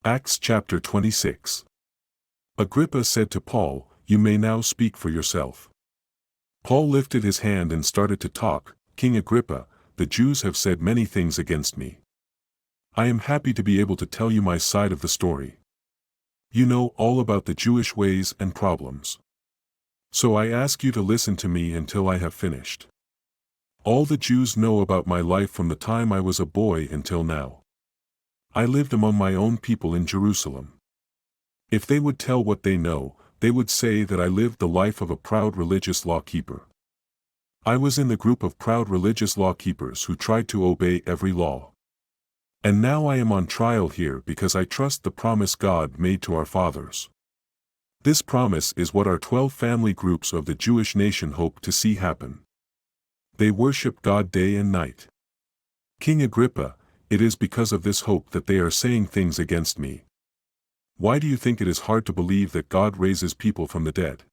Acts chapter 26. Agrippa said to Paul, "You may now speak for yourself." Paul lifted his hand and started to talk. "King Agrippa, the Jews have said many things against me. I am happy to be able to tell you my side of the story. You know all about the Jewish ways and problems. So I ask you to listen to me until I have finished. All the Jews know about my life from the time I was a boy until now. I lived among my own people in Jerusalem. If they would tell what they know, they would say that I lived the life of a proud religious law-keeper. I was in the group of proud religious law-keepers who tried to obey every law. And now I am on trial here because I trust the promise God made to our fathers. This promise is what our 12 family groups of the Jewish nation hope to see happen. They worship God day and night. King Agrippa, it is because of this hope that they are saying things against me. Why do you think it is hard to believe that God raises people from the dead?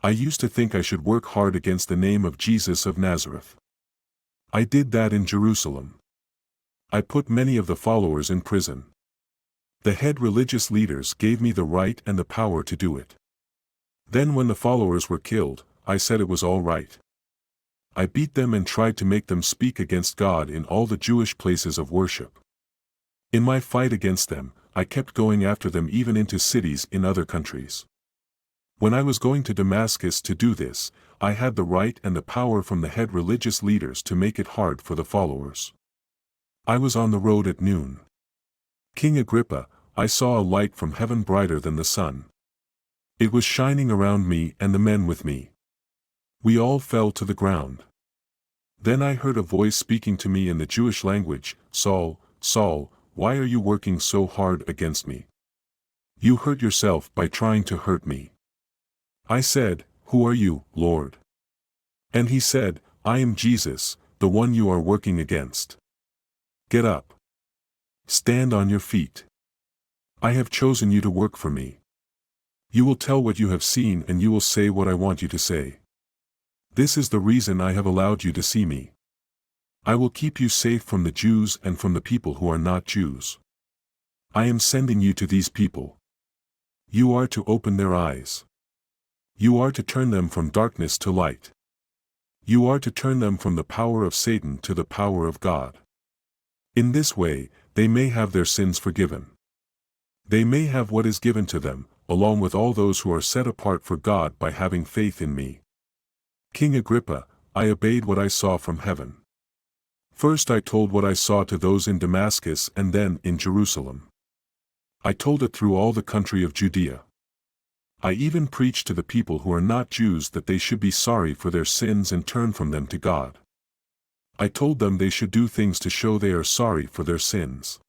I used to think I should work hard against the name of Jesus of Nazareth. I did that in Jerusalem. I put many of the followers in prison. The head religious leaders gave me the right and the power to do it. Then when the followers were killed, I said it was all right. I beat them and tried to make them speak against God in all the Jewish places of worship. In my fight against them, I kept going after them even into cities in other countries. When I was going to Damascus to do this, I had the right and the power from the head religious leaders to make it hard for the followers. I was on the road at noon. King Agrippa, I saw a light from heaven brighter than the sun. It was shining around me and the men with me. We all fell to the ground. Then I heard a voice speaking to me in the Jewish language, "Saul, Saul, why are you working so hard against me? You hurt yourself by trying to hurt me." I said, "Who are you, Lord?" And he said, "I am Jesus, the one you are working against. Get up. Stand on your feet. I have chosen you to work for me. You will tell what you have seen and you will say what I want you to say. This is the reason I have allowed you to see me. I will keep you safe from the Jews and from the people who are not Jews. I am sending you to these people. You are to open their eyes. You are to turn them from darkness to light. You are to turn them from the power of Satan to the power of God. In this way, they may have their sins forgiven. They may have what is given to them, along with all those who are set apart for God by having faith in me. King Agrippa, I obeyed what I saw from heaven. First I told what I saw to those in Damascus and then in Jerusalem. I told it through all the country of Judea. I even preached to the people who are not Jews that they should be sorry for their sins and turn from them to God. I told them they should do things to show they are sorry for their sins.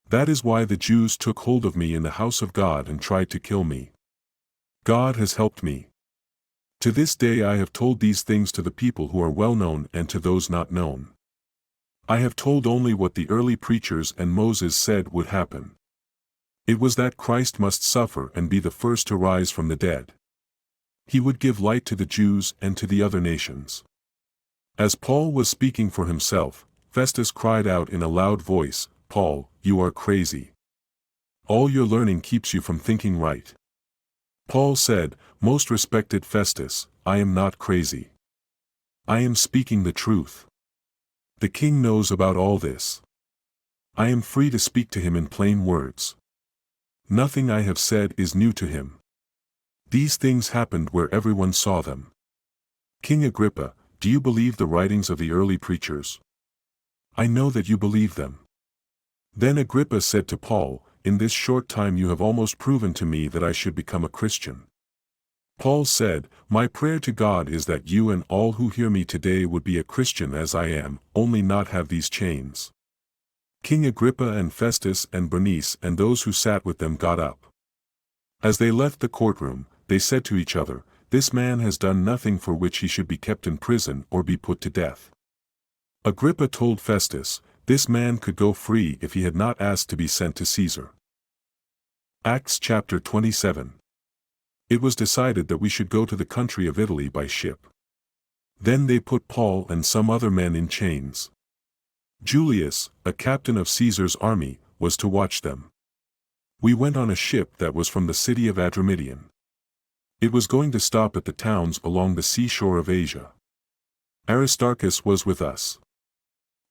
That is why the Jews took hold of me in the house of God and tried to kill me. God has helped me. To this day I have told these things to the people who are well known and to those not known. I have told only what the early preachers and Moses said would happen. It was that Christ must suffer and be the first to rise from the dead. He would give light to the Jews and to the other nations. As Paul was speaking for himself, Festus cried out in a loud voice, "Paul, you are crazy. All your learning keeps you from thinking right." Paul said, "Most respected Festus, I am not crazy. I am speaking the truth. The king knows about all this. I am free to speak to him in plain words. Nothing I have said is new to him. These things happened where everyone saw them. King Agrippa, do you believe the writings of the early preachers? I know that you believe them." Then Agrippa said to Paul, "In this short time you have almost proven to me that I should become a Christian." Paul said, "My prayer to God is that you and all who hear me today would be a Christian as I am, only not have these chains." King Agrippa and Festus and Bernice and those who sat with them got up. As they left the courtroom, they said to each other, "This man has done nothing for which he should be kept in prison or be put to death." Agrippa told Festus, "This man could go free if he had not asked to be sent to Caesar." Acts chapter 27. It was decided that we should go to the country of Italy by ship. Then they put Paul and some other men in chains. Julius, a captain of Caesar's army, was to watch them. We went on a ship that was from the city of Adramyttium. It was going to stop at the towns along the seashore of Asia. Aristarchus was with us.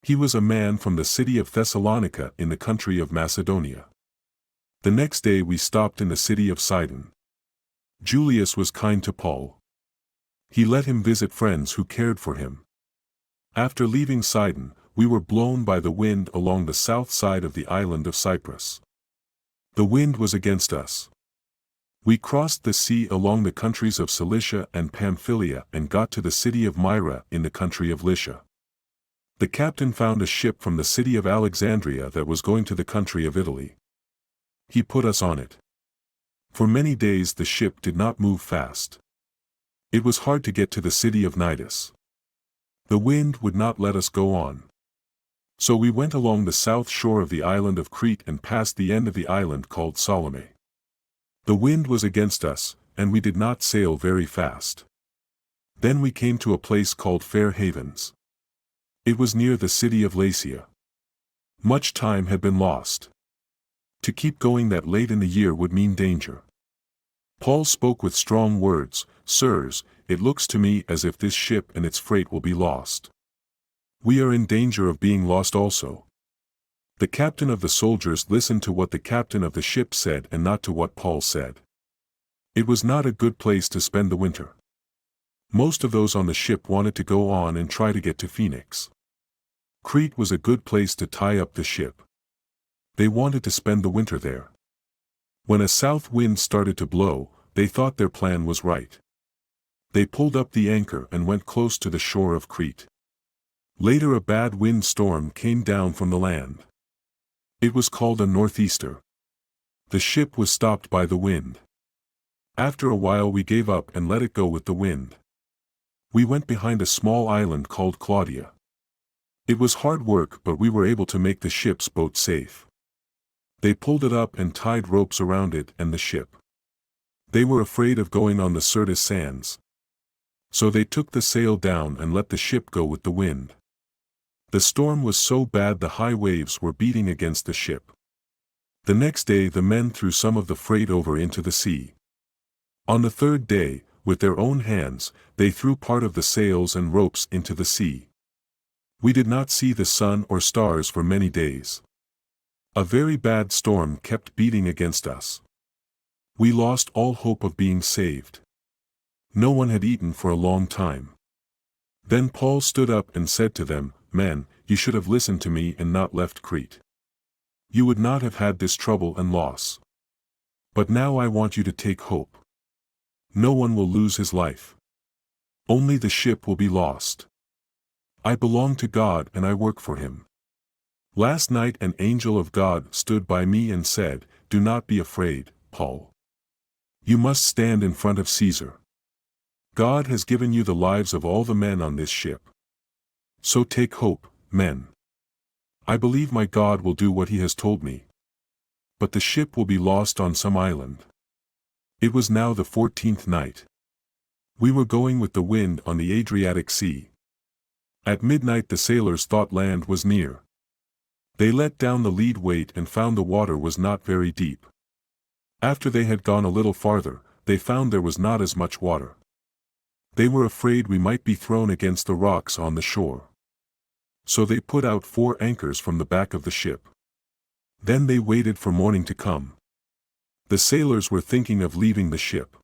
He was a man from the city of Thessalonica in the country of Macedonia. The next day we stopped in the city of Sidon. Julius was kind to Paul. He let him visit friends who cared for him. After leaving Sidon, we were blown by the wind along the south side of the island of Cyprus. The wind was against us. We crossed the sea along the countries of Cilicia and Pamphylia and got to the city of Myra in the country of Lycia. The captain found a ship from the city of Alexandria that was going to the country of Italy. He put us on it. For many days the ship did not move fast. It was hard to get to the city of Cnidus. The wind would not let us go on. So we went along the south shore of the island of Crete and passed the end of the island called Salome. The wind was against us, and we did not sail very fast. Then we came to a place called Fair Havens. It was near the city of Lasea. Much time had been lost. To keep going that late in the year would mean danger. Paul spoke with strong words, "Sirs, it looks to me as if this ship and its freight will be lost. We are in danger of being lost also." The captain of the soldiers listened to what the captain of the ship said and not to what Paul said. It was not a good place to spend the winter. Most of those on the ship wanted to go on and try to get to Phoenix. Crete was a good place to tie up the ship. They wanted to spend the winter there. When a south wind started to blow, they thought their plan was right. They pulled up the anchor and went close to the shore of Crete. Later a bad wind storm came down from the land. It was called a northeaster. The ship was stopped by the wind. After a while we gave up and let it go with the wind. We went behind a small island called Claudia. It was hard work, but we were able to make the ship's boat safe. They pulled it up and tied ropes around it and the ship. They were afraid of going on the Syrtis sands. So they took the sail down and let the ship go with the wind. The storm was so bad the high waves were beating against the ship. The next day the men threw some of the freight over into the sea. On the third day, with their own hands, they threw part of the sails and ropes into the sea. We did not see the sun or stars for many days. A very bad storm kept beating against us. We lost all hope of being saved. No one had eaten for a long time. Then Paul stood up and said to them, "Men, you should have listened to me and not left Crete. You would not have had this trouble and loss. But now I want you to take hope. No one will lose his life. Only the ship will be lost. I belong to God and I work for Him. Last night an angel of God stood by me and said, 'Do not be afraid, Paul. You must stand in front of Caesar. God has given you the lives of all the men on this ship. So take hope, men. I believe my God will do what He has told me. But the ship will be lost on some island.' It was now the 14th night. We were going with the wind on the Adriatic Sea. At midnight the sailors thought land was near. They let down the lead weight and found the water was not very deep. After they had gone a little farther, they found there was not as much water. They were afraid we might be thrown against the rocks on the shore. So they put out 4 anchors from the back of the ship. Then they waited for morning to come. The sailors were thinking of leaving the ship.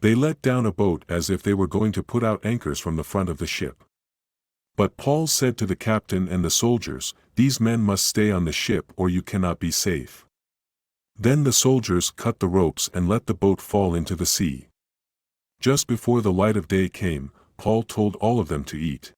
They let down a boat as if they were going to put out anchors from the front of the ship. But Paul said to the captain and the soldiers, "These men must stay on the ship or you cannot be safe." Then the soldiers cut the ropes and let the boat fall into the sea. Just before the light of day came, Paul told all of them to eat.